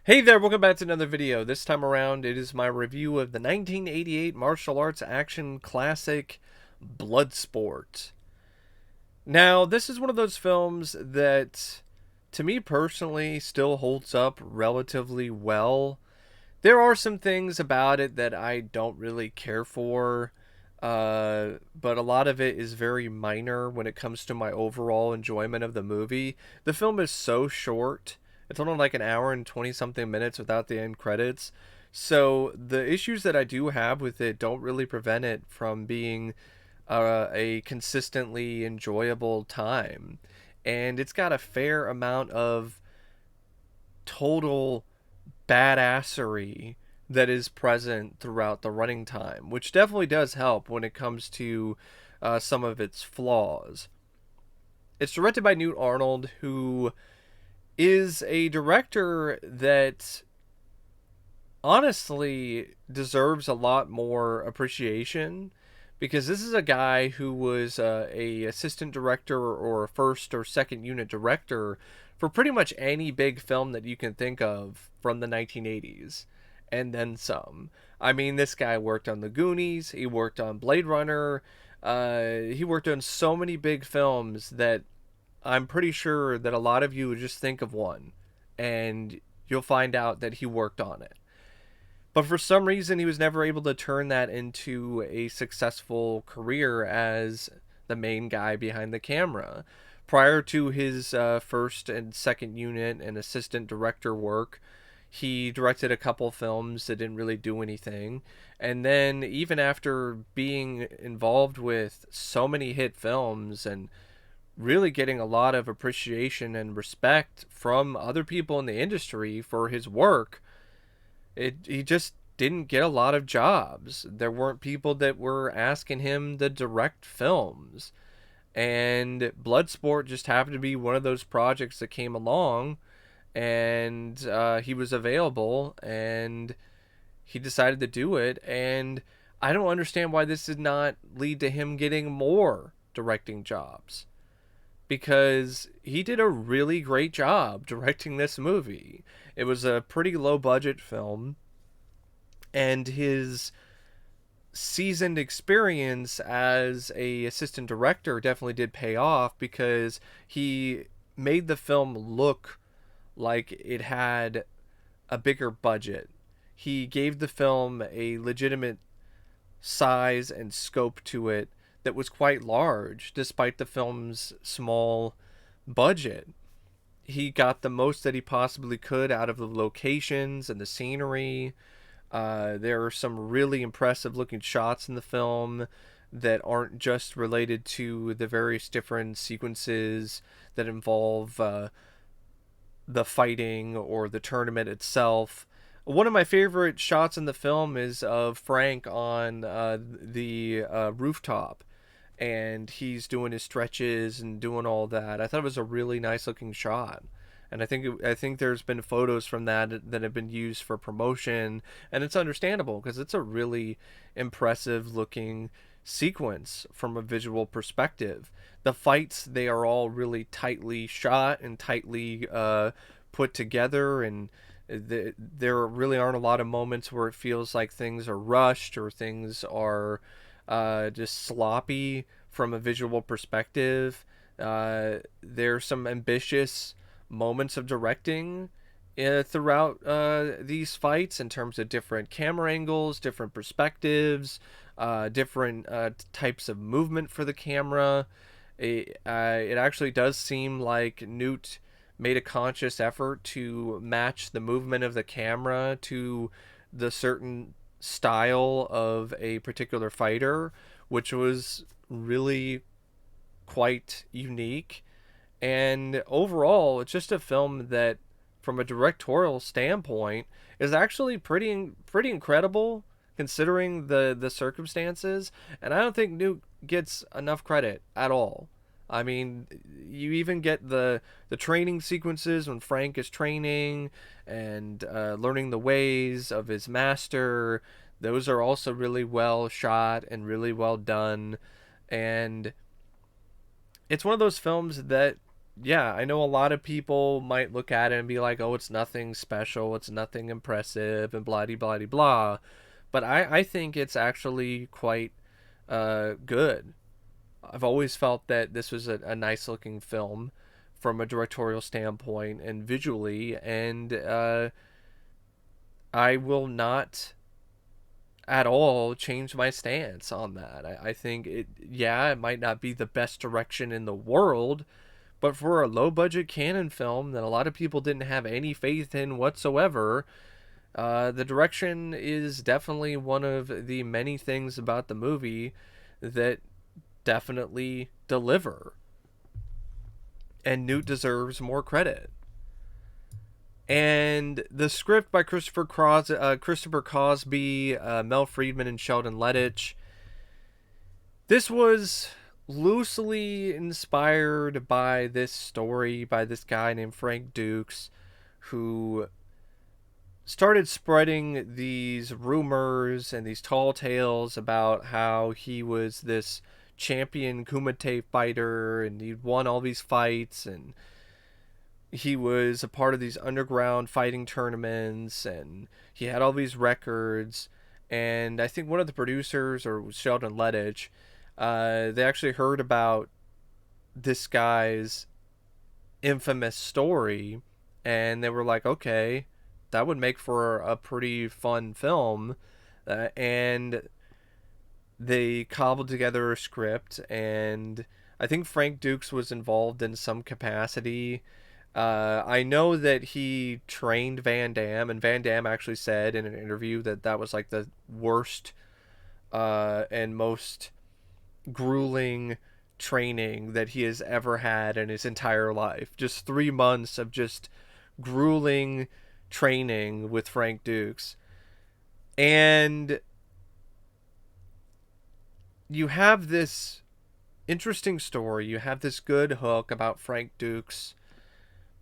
Hey there, welcome back to another video. This time around, it is my review of the 1988 martial arts action classic, Bloodsport. Now, this is one of those films that, to me personally, still holds up relatively well. There are some things about it that I don't really care for, but a lot of it is very minor when it comes to my overall enjoyment of the movie. The film is so short. It's only like an hour and 20 something minutes without the end credits. So the issues that I do have with it don't really prevent it from being a consistently enjoyable time. And it's got a fair amount of total badassery that is present throughout the running time, which definitely does help when it comes to some of its flaws. It's directed by Newt Arnold, who is a director that honestly deserves a lot more appreciation, because this is a guy who was a assistant director or a first or second unit director for pretty much any big film that you can think of from the 1980s and then some. I mean, this guy worked on The Goonies, he worked on Blade Runner, he worked on so many big films that I'm pretty sure that a lot of you would just think of one and you'll find out that he worked on it. But for some reason, he was never able to turn that into a successful career as the main guy behind the camera. Prior to his first and second unit and assistant director work, he directed a couple films that didn't really do anything. And then, even after being involved with so many hit films and really getting a lot of appreciation and respect from other people in the industry for his work, he just didn't get a lot of jobs. There weren't people that were asking him to direct films. And Bloodsport just happened to be one of those projects that came along, and he was available, and he decided to do it. And I don't understand why this did not lead to him getting more directing jobs, because he did a really great job directing this movie. It was a pretty low budget film, and his seasoned experience as a assistant director definitely did pay off, because he made the film look like it had a bigger budget. He gave the film a legitimate size and scope to it that was quite large despite the film's small budget. He got the most that he possibly could out of the locations and the scenery. There are some really impressive looking shots in the film that aren't just related to the various different sequences that involve the fighting or the tournament itself. One of my favorite shots in the film is of Frank on the rooftop, and he's doing his stretches and doing all that. I thought it was a really nice looking shot. And I think there's been photos from that have been used for promotion, and it's understandable because it's a really impressive looking sequence from a visual perspective. The fights, they are all really tightly shot and tightly put together, and there really aren't a lot of moments where it feels like things are rushed or things are just sloppy from a visual perspective. There's some ambitious moments of directing throughout these fights, in terms of different camera angles, different perspectives, different types of movement for the camera. It actually does seem like Newt made a conscious effort to match the movement of the camera to the certain style of a particular fighter, which was really quite unique. And overall, it's just a film that, from a directorial standpoint, is actually pretty incredible considering the circumstances. And I don't think Newt gets enough credit at all. I mean, you even get the training sequences when Frank is training and learning the ways of his master. Those are also really well shot and really well done. And it's one of those films that yeah, I know a lot of people might look at it and be like, oh, it's nothing special, it's nothing impressive, and blah de blah de blah. But I think it's actually quite good. I've always felt that this was a nice looking film from a directorial standpoint and visually, and I will not at all change my stance on that. I think yeah, it might not be the best direction in the world, but for a low budget canon film that a lot of people didn't have any faith in whatsoever, the direction is definitely one of the many things about the movie that definitely deliver. And Newt deserves more credit. And the script by Christopher Cosby, Mel Friedman, and Sheldon Lettich. This was loosely inspired by this story by this guy named Frank Dukes, who started spreading these rumors and these tall tales about how he was this champion Kumite fighter and he'd won all these fights and he was a part of these underground fighting tournaments and he had all these records. And I think one of the producers, or Sheldon Lettich, they actually heard about this guy's infamous story and they were like, okay, that would make for a pretty fun film. And they cobbled together a script, and I think Frank Dukes was involved in some capacity. I know that he trained Van Damme, and Van Damme actually said in an interview that that was like the worst and most grueling training that he has ever had in his entire life. Just 3 months of just grueling training with Frank Dukes. And you have this interesting story, you have this good hook about Frank Dukes,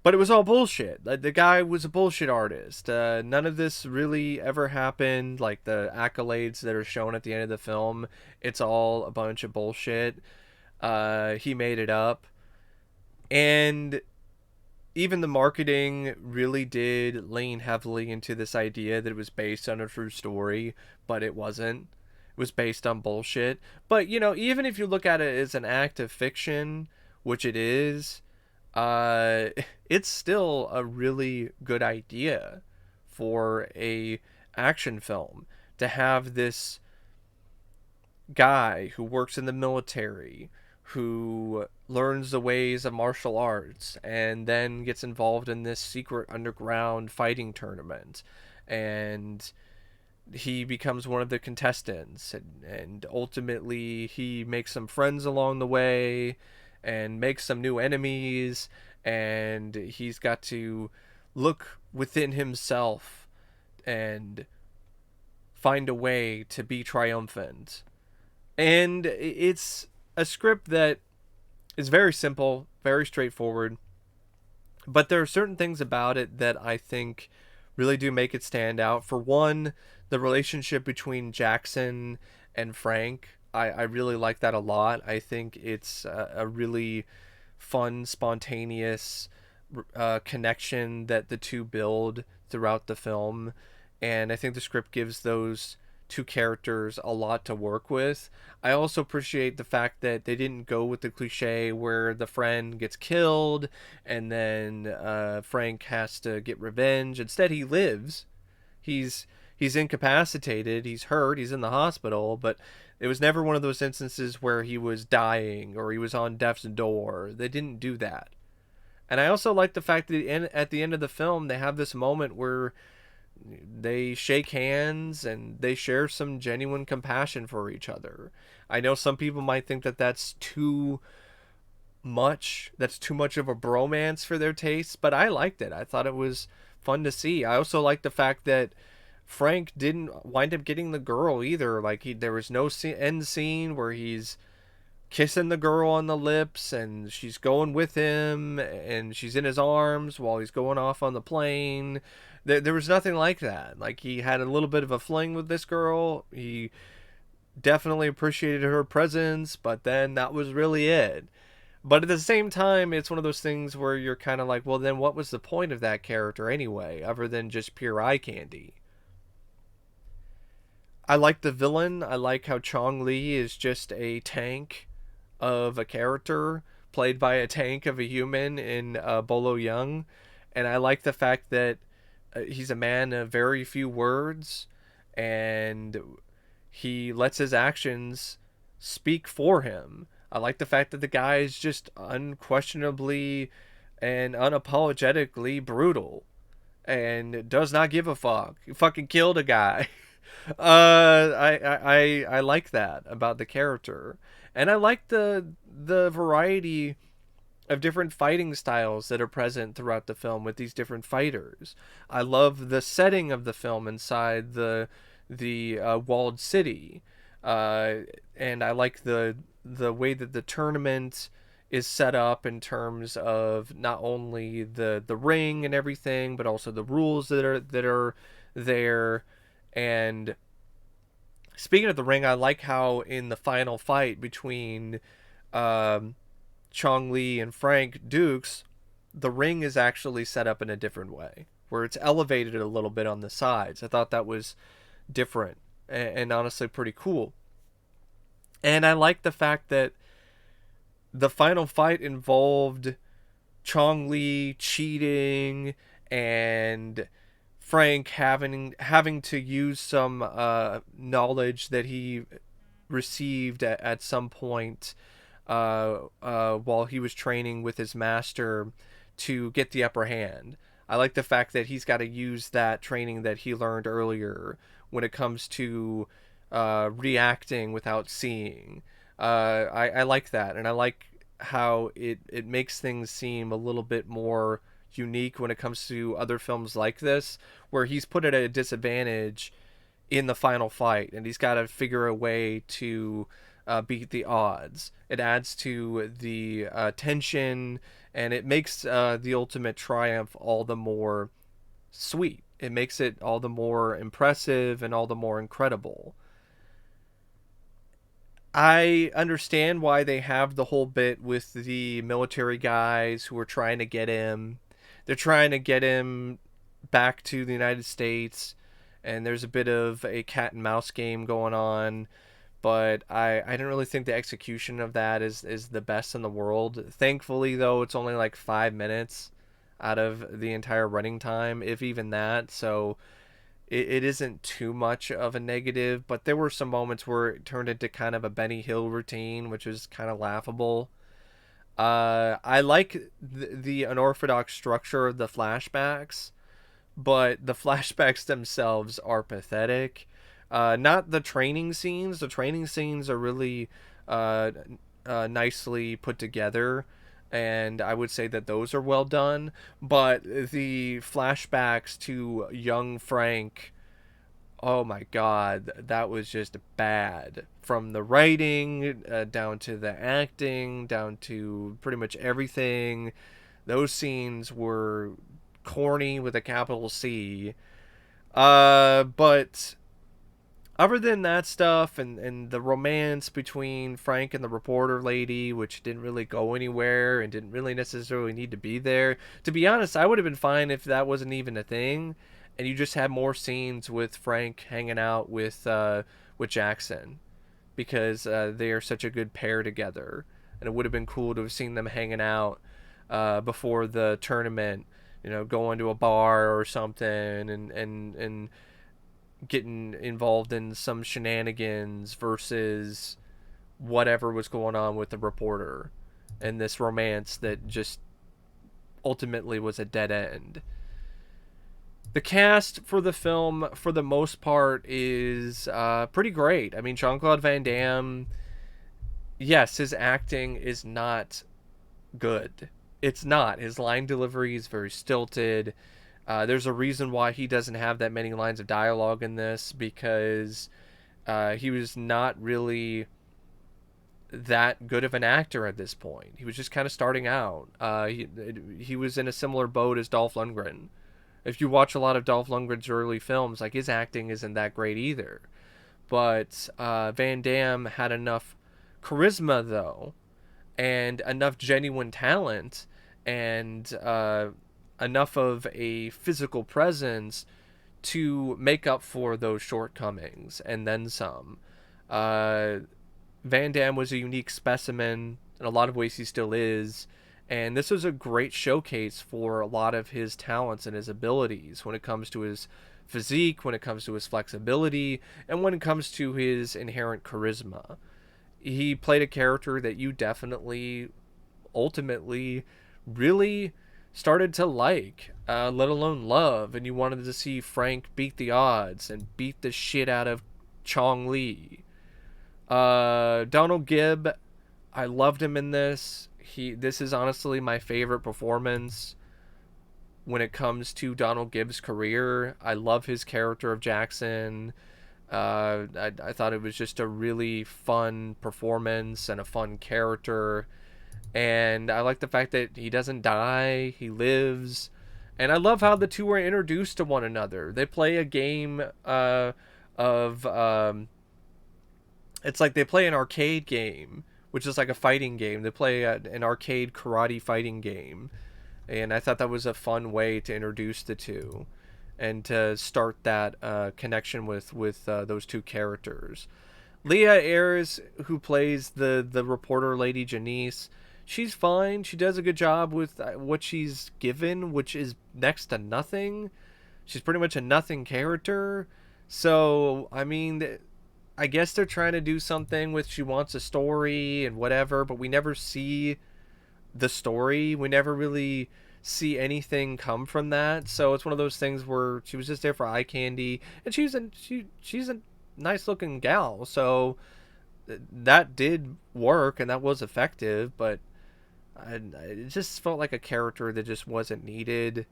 but it was all bullshit. The guy was a bullshit artist. None of this really ever happened. Like the accolades that are shown at the end of the film, it's all a bunch of bullshit. He made it up. And even the marketing really did lean heavily into this idea that it was based on a true story, but it wasn't. It was based on bullshit. But, you know, even if you look at it as an act of fiction, which it is, uh, it's still a really good idea for a action film to have this guy who works in the military, who learns the ways of martial arts, and then gets involved in this secret underground fighting tournament. And he becomes one of the contestants, and ultimately he makes some friends along the way and makes some new enemies, and he's got to look within himself and find a way to be triumphant. And it's a script that is very simple, very straightforward, but there are certain things about it that I think really do make it stand out. For one, the relationship between Jackson and Frank, I really like that a lot. I think it's a really fun, spontaneous connection that the two build throughout the film. And I think the script gives those two characters a lot to work with. I also appreciate the fact that they didn't go with the cliche where the friend gets killed and then Frank has to get revenge. Instead, he lives. He's incapacitated. He's hurt. He's in the hospital, but it was never one of those instances where he was dying or he was on death's door. They didn't do that. And I also like the fact that at the end of the film, they have this moment where they shake hands and they share some genuine compassion for each other. I know some people might think that that's too much. That's too much of a bromance for their tastes, but I liked it. I thought it was fun to see. I also like the fact that Frank didn't wind up getting the girl either. Like there was no end scene where he's kissing the girl on the lips and she's going with him and she's in his arms while he's going off on the plane. There was nothing like that. Like he had a little bit of a fling with this girl. He definitely appreciated her presence, but then that was really it. But at the same time, it's one of those things where you're kind of like, well, then what was the point of that character anyway, other than just pure eye candy? I like the villain. I like how Chong Li is just a tank of a character played by a tank of a human in Bolo Yueng. And I like the fact that he's a man of very few words, and he lets his actions speak for him. I like the fact that the guy is just unquestionably and unapologetically brutal and does not give a fuck. He fucking killed a guy. I like that about the character, and I like the variety of different fighting styles that are present throughout the film with these different fighters. I love the setting of the film inside the walled city, uh, and I like the way that the tournament is set up in terms of not only the ring and everything, but also the rules that are there. And speaking of the ring, I like how in the final fight between um, Chong Li and Frank Dukes, the ring is actually set up in a different way, where it's elevated a little bit on the sides. I thought that was different and honestly pretty cool. And I like the fact that the final fight involved Chong Li cheating and Frank having to use some knowledge that he received at some point while he was training with his master to get the upper hand. I like the fact that he's got to use that training that he learned earlier when it comes to reacting without seeing. I like that, and I like how it makes things seem a little bit more unique when it comes to other films like this, where he's put at a disadvantage in the final fight, and he's got to figure a way to beat the odds. It adds to the tension, and it makes the ultimate triumph all the more sweet. It makes it all the more impressive and all the more incredible. I understand why they have the whole bit with the military guys who are trying to get him. They're trying to get him back to the United States, and there's a bit of a cat and mouse game going on. But I didn't really think the execution of that is the best in the world. Thankfully, though, it's only like 5 minutes out of the entire running time, if even that. So it isn't too much of a negative, but there were some moments where it turned into kind of a Benny Hill routine, which is kind of laughable. I like the unorthodox structure of the flashbacks, but the flashbacks themselves are pathetic. Not the training scenes. The training scenes are really uh, nicely put together, and I would say that those are well done. But the flashbacks to young Frank, oh my god, that was just bad. From the writing down to the acting, down to pretty much everything. Those scenes were corny with a capital C. But other than that stuff and the romance between Frank and the reporter lady, which didn't really go anywhere and didn't really necessarily need to be there. To be honest, I would have been fine if that wasn't even a thing, and you just had more scenes with Frank hanging out with Jackson, because they are such a good pair together, and it would have been cool to have seen them hanging out before the tournament. You know, going to a bar or something and getting involved in some shenanigans versus whatever was going on with the reporter and this romance that just ultimately was a dead end. The cast for the film, for the most part, is pretty great. I mean, Jean-Claude Van Damme, yes, his acting is not good. It's not. His line delivery is very stilted. There's a reason why he doesn't have that many lines of dialogue in this, because he was not really that good of an actor at this point. He was just kind of starting out. He was in a similar boat as Dolph Lundgren. If you watch a lot of Dolph Lundgren's early films, like, his acting isn't that great either. But Van Damme had enough charisma, though, and enough genuine talent and enough of a physical presence to make up for those shortcomings and then some. Uh, Van Damme was a unique specimen. In a lot of ways, he still is. And this was a great showcase for a lot of his talents and his abilities when it comes to his physique, when it comes to his flexibility, and when it comes to his inherent charisma. He played a character that you definitely, ultimately, really started to like, let alone love, and you wanted to see Frank beat the odds and beat the shit out of Chong Li. Donald Gibb, I loved him in this. This is honestly my favorite performance when it comes to Donald Gibb's career. I love his character of Jackson. I thought it was just a really fun performance and a fun character. And I like the fact that he doesn't die, he lives. And I love how the two are introduced to one another. They play a game of. It's like they play an arcade game, which is like a fighting game. They play an arcade karate fighting game. And I thought that was a fun way to introduce the two and to start that connection with those two characters. Leah Aryes, who plays the reporter lady Janice, she's fine. She does a good job with what she's given, which is next to nothing. She's pretty much a nothing character. So, I mean, I guess they're trying to do something with she wants a story and whatever, but we never see the story. We never really see anything come from that. So it's one of those things where she was just there for eye candy, and she's a nice looking gal. So that did work and that was effective, but it just felt like a character that just wasn't needed.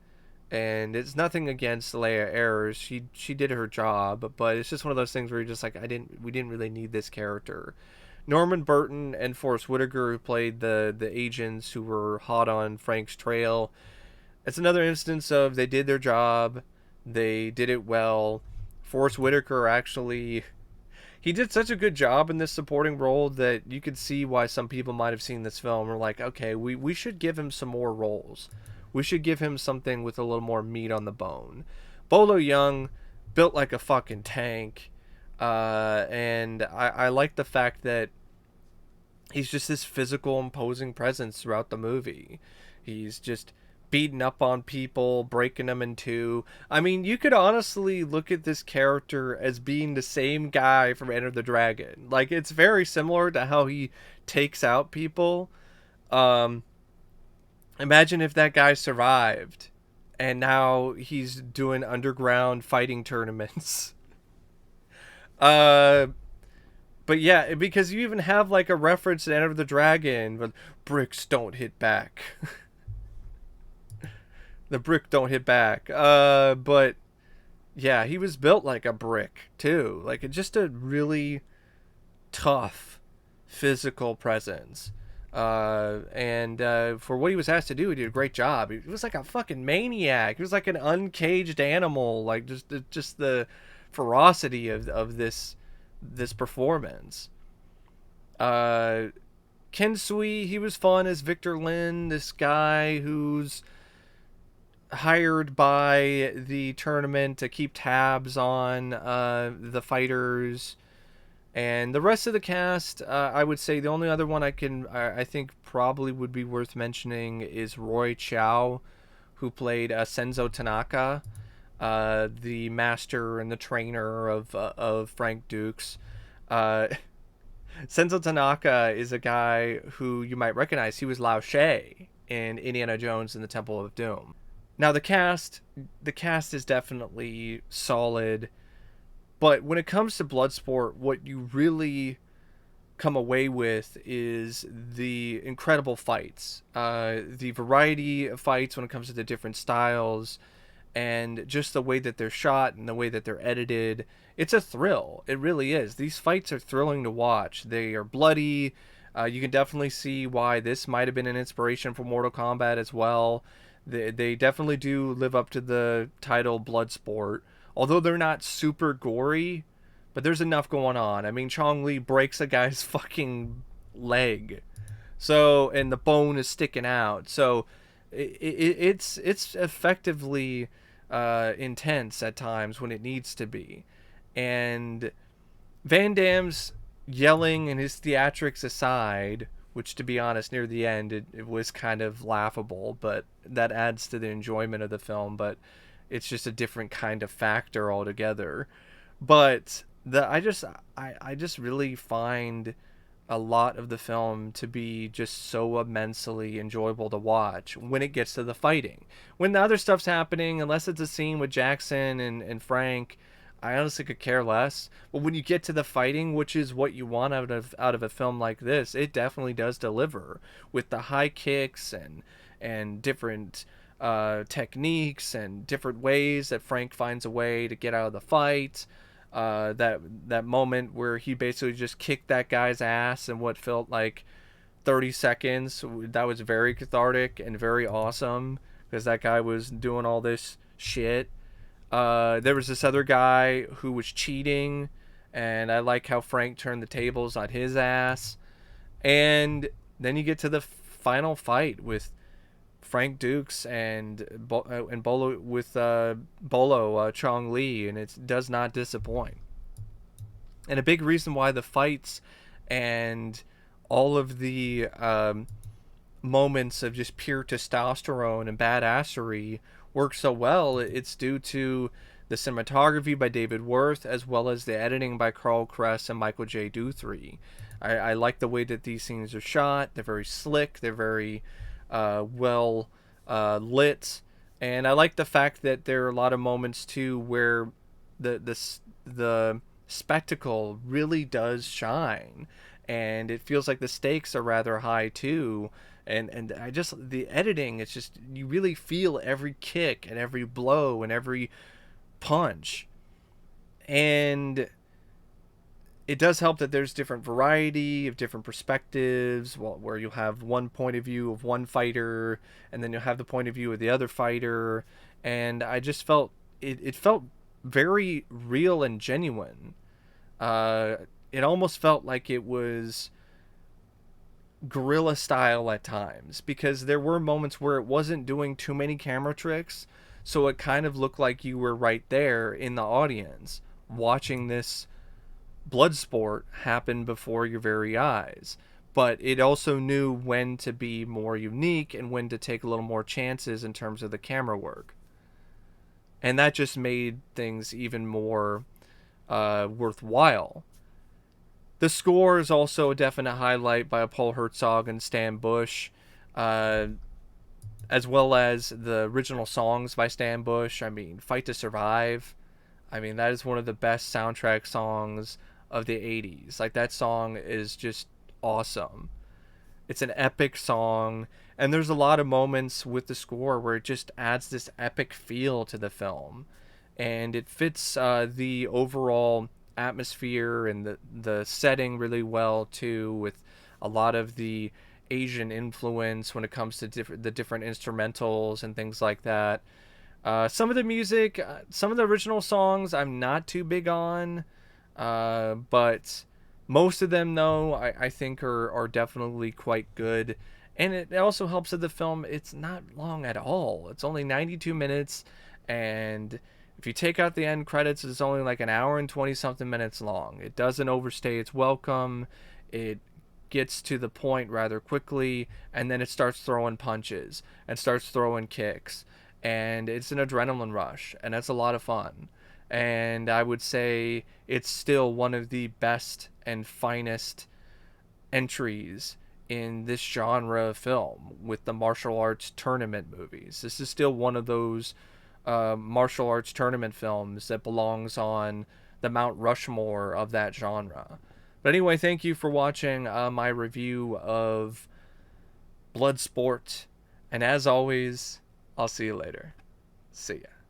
And it's nothing against Leah Ayres. She did her job, but it's just one of those things where you're just like, we didn't really need this character. Norman Burton and Forrest Whitaker, who played the agents who were hot on Frank's trail. It's another instance of they did their job, they did it well. Forrest Whitaker actually, he did such a good job in this supporting role that you could see why some people might have seen this film and were like, okay, we should give him some more roles. We should give him something with a little more meat on the bone. Bolo Yueng, built like a fucking tank. And I like the fact that he's just this physical, imposing presence throughout the movie. He's just beating up on people, breaking them in two. I mean, you could honestly look at this character as being the same guy from Enter the Dragon. Like, it's very similar to how he takes out people. Imagine if that guy survived and now he's doing underground fighting tournaments. But yeah, because you even have like a reference to Enter the Dragon, but bricks don't hit back. The brick don't hit back. But yeah, he was built like a brick too. Like just a really tough physical presence. And for what he was asked to do, he did a great job. He was like a fucking maniac. He was like an uncaged animal. Like just the ferocity of this performance. Ken Sui, he was fun as Victor Lin, this guy who's hired by the tournament to keep tabs on the fighters. And the rest of the cast, I would say the only other one I think probably would be worth mentioning is Roy Chiao, who played Senzo Tanaka, the master and the trainer of Frank Dukes. Senzo Tanaka is a guy who you might recognize. He was Lao She in Indiana Jones and the Temple of Doom. Now the cast is definitely solid, but when it comes to Bloodsport, what you really come away with is the incredible fights, the variety of fights when it comes to the different styles, and just the way that they're shot and the way that they're edited. It's a thrill. It really is. These fights are thrilling to watch. They are bloody. You can definitely see why this might have been an inspiration for Mortal Kombat as well. They definitely do live up to the title Bloodsport, although they're not super gory, but there's enough going on. I mean, Chong Li breaks a guy's fucking leg. So, and the bone is sticking out. So, it's effectively intense at times when it needs to be. And Van Damme's yelling and his theatrics aside, which to be honest, near the end it was kind of laughable, but that adds to the enjoyment of the film. But it's just a different kind of factor altogether. But I just really find a lot of the film to be just so immensely enjoyable to watch when it gets to the fighting. When the other stuff's happening, unless it's a scene with Jackson and Frank, I honestly could care less. But when you get to the fighting, which is what you want out of a film like this, it definitely does deliver with the high kicks and different techniques and different ways that Frank finds a way to get out of the fight. That moment where he basically just kicked that guy's ass in what felt like 30 seconds. That was very cathartic and very awesome because that guy was doing all this shit. There was this other guy who was cheating, and I like how Frank turned the tables on his ass. And then you get to the final fight with Frank Dukes and Bolo with Bolo Chong Lee, and it does not disappoint. And a big reason why the fights and all of the moments of just pure testosterone and badassery work so well, it's due to the cinematography by David Worth as well as the editing by Carl Kress and Michael J. Duthry. I like the way that these scenes are shot. They're very slick. They're very well lit, and I like the fact that there are a lot of moments too where the spectacle really does shine, and it feels like the stakes are rather high too. And I just the editing, it's just you really feel every kick and every blow and every punch, and it does help that there's different variety of different perspectives, where you'll have one point of view of one fighter and then you'll have the point of view of the other fighter. And I just felt it felt very real and genuine. It almost felt like it was guerrilla style at times, because there were moments where it wasn't doing too many camera tricks, so it kind of looked like you were right there in the audience watching this Bloodsport happen before your very eyes. But it also knew when to be more unique and when to take a little more chances in terms of the camera work. And that just made things even more worthwhile. The score is also a definite highlight by Paul Herzog and Stan Bush, uh, as well as the original songs by Stan Bush. I mean, Fight to Survive. I mean, that is one of the best soundtrack songs of the 80s. Like, that song is just awesome. It's an epic song, and there's a lot of moments with the score where it just adds this epic feel to the film. And it fits the overall atmosphere and the setting really well, too, with a lot of the Asian influence when it comes to the different instrumentals and things like that. Some of the music, some of the original songs, I'm not too big on, but most of them, though, I think are definitely quite good. And it also helps that the film, it's not long at all. It's only 92 minutes, and if you take out the end credits, it's only like an hour and 20 something minutes long. It doesn't overstay its welcome. It gets to the point rather quickly, and then it starts throwing punches and starts throwing kicks, and it's an adrenaline rush, and that's a lot of fun. And I would say it's still one of the best and finest entries in this genre of film with the martial arts tournament movies. This is still one of those martial arts tournament films that belongs on the Mount Rushmore of that genre. But anyway, thank you for watching my review of Bloodsport. And as always, I'll see you later. See ya.